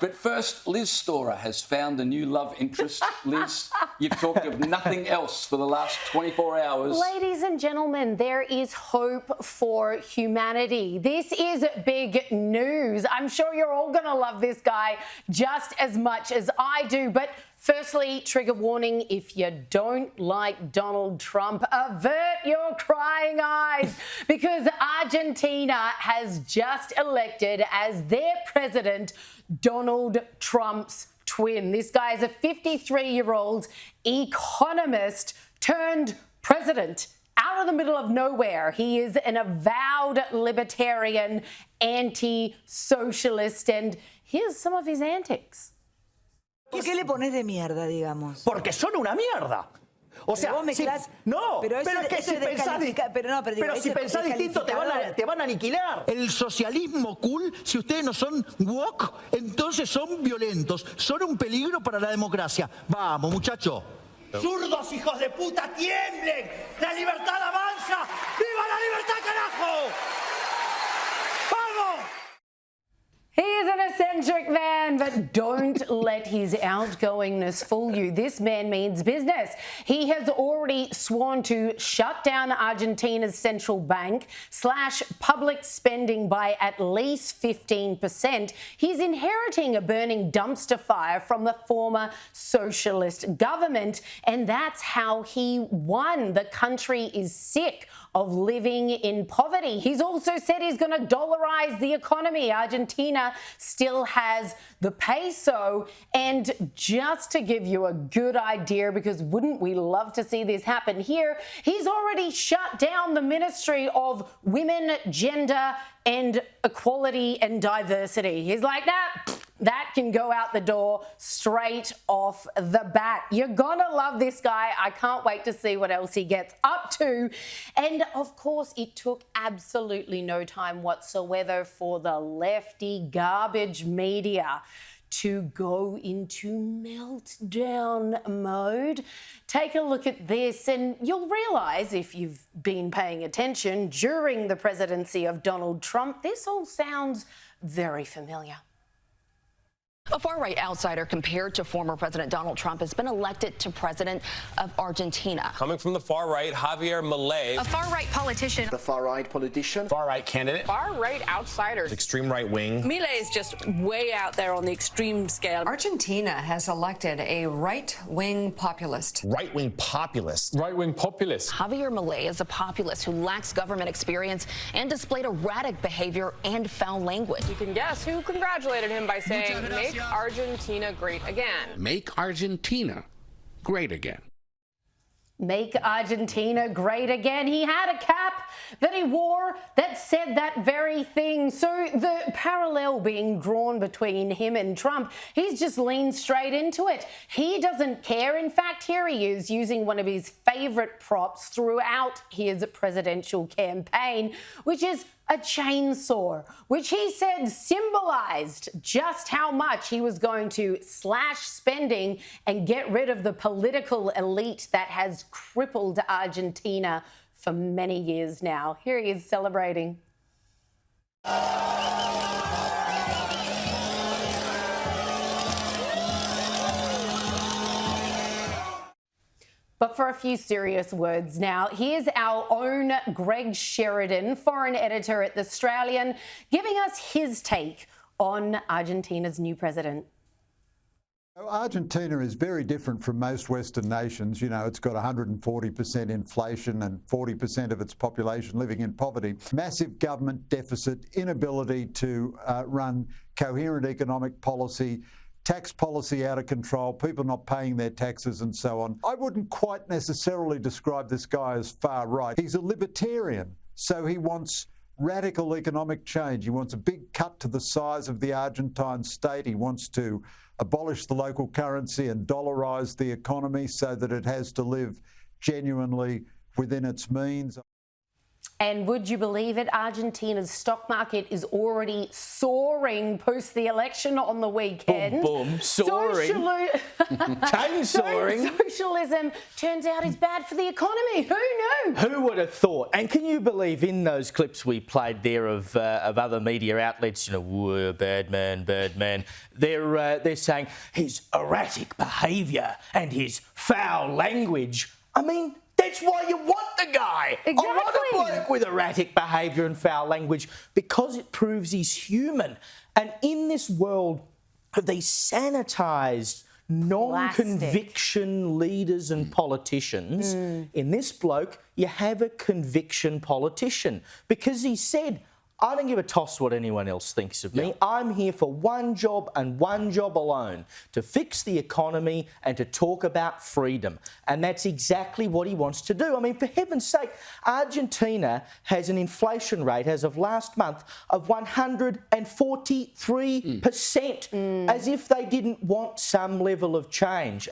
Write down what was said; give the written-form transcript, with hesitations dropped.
But first, Liz Storer has found a new love interest. Liz, you've talked of nothing else for the last 24 hours. Ladies and gentlemen, there is hope for humanity. This is big news. I'm sure you're all going to love this guy just as much as I do. But firstly, trigger warning, if you don't like Donald Trump, avert your crying eyes because Argentina has just elected as their president Donald Trump's twin. This guy is a 53-year-old economist turned president out of the middle of nowhere. He is an avowed libertarian, anti-socialist, and here's some of his antics. ¿Por qué le pones de mierda, digamos? Porque son una mierda. O sea, no, pero es que si pensás distinto te van a aniquilar. El socialismo cool, si ustedes no son woke, entonces son violentos, son un peligro para la democracia. Vamos, muchachos. ¡Zurdos, hijos de puta, tiemblen! ¡La libertad avanza! ¡Viva la libertad, carajo! ¡Vamos! He is an eccentric man, but don't let his outgoingness fool you. This man means business. He has already sworn to shut down Argentina's central bank, slash public spending by at least 15%. He's inheriting a burning dumpster fire from the former socialist government, and that's how he won. The country is sick of living in poverty. He's also said he's going to dollarize the economy. Argentina still has the peso. And just to give you a good idea, because wouldn't we love to see this happen here, he's already shut down the Ministry of Women, Gender and Equality and Diversity. He's like, nah, that can go out the door straight off the bat. You're gonna love this guy. I can't wait to see what else he gets up to. And of course, it took absolutely no time whatsoever for the lefty garbage media to go into meltdown mode. Take a look at this and you'll realise, if you've been paying attention during the presidency of Donald Trump, this all sounds very familiar. A far-right outsider compared to former President Donald Trump has been elected to president of Argentina. Coming from the far right, Javier Milei. A far-right politician. The far-right politician. Far-right candidate. Far-right outsiders. Extreme right wing. Milei is just way out there on the extreme scale. Argentina has elected a right-wing populist. Right-wing populist. Right-wing populist. Javier Milei is a populist who lacks government experience and displayed erratic behavior and foul language. You can guess who congratulated him by saying, "Make Argentina great again." Make Argentina great again. Make Argentina great again. He had a cap that he wore that said that very thing. So the parallel being drawn between him and Trump, he's just leaned straight into it. He doesn't care. In fact, here he is using one of his favourite props throughout his presidential campaign, which is a chainsaw, which he said symbolised just how much he was going to slash spending and get rid of the political elite that has crippled Argentina for many years now. Here he is celebrating. But for a few serious words now, here's our own Greg Sheridan, foreign editor at The Australian, giving us his take on Argentina's new president. Argentina is very different from most Western nations. You know, it's got 140% inflation and 40% of its population living in poverty. Massive government deficit, inability to run coherent economic policy, tax policy out of control, people not paying their taxes and so on. I wouldn't quite necessarily describe this guy as far right. He's a libertarian, so he wants radical economic change. He wants a big cut to the size of the Argentine state. He wants to abolish the local currency and dollarise the economy so that it has to live genuinely within its means. And would you believe it? Argentina's stock market is already soaring post the election on the weekend. Boom, boom. Soaring. Chain soaring. Socialism turns out is bad for the economy. Who knew? Who would have thought? And can you believe in those clips we played there of other media outlets, you know, whoa, bad man, they're saying his erratic behaviour and his foul language. I mean, that's why you want the guy. Exactly. I want a bloke with erratic behaviour and foul language because it proves he's human. And in this world of these sanitised, non-conviction leaders and politicians, in this bloke, you have a conviction politician because he said, I don't give a toss what anyone else thinks of me. Yeah. I'm here for one job and one job alone, to fix the economy and to talk about freedom. And that's exactly what he wants to do. I mean, for heaven's sake, Argentina has an inflation rate as of last month of 143%, as if they didn't want some level of change.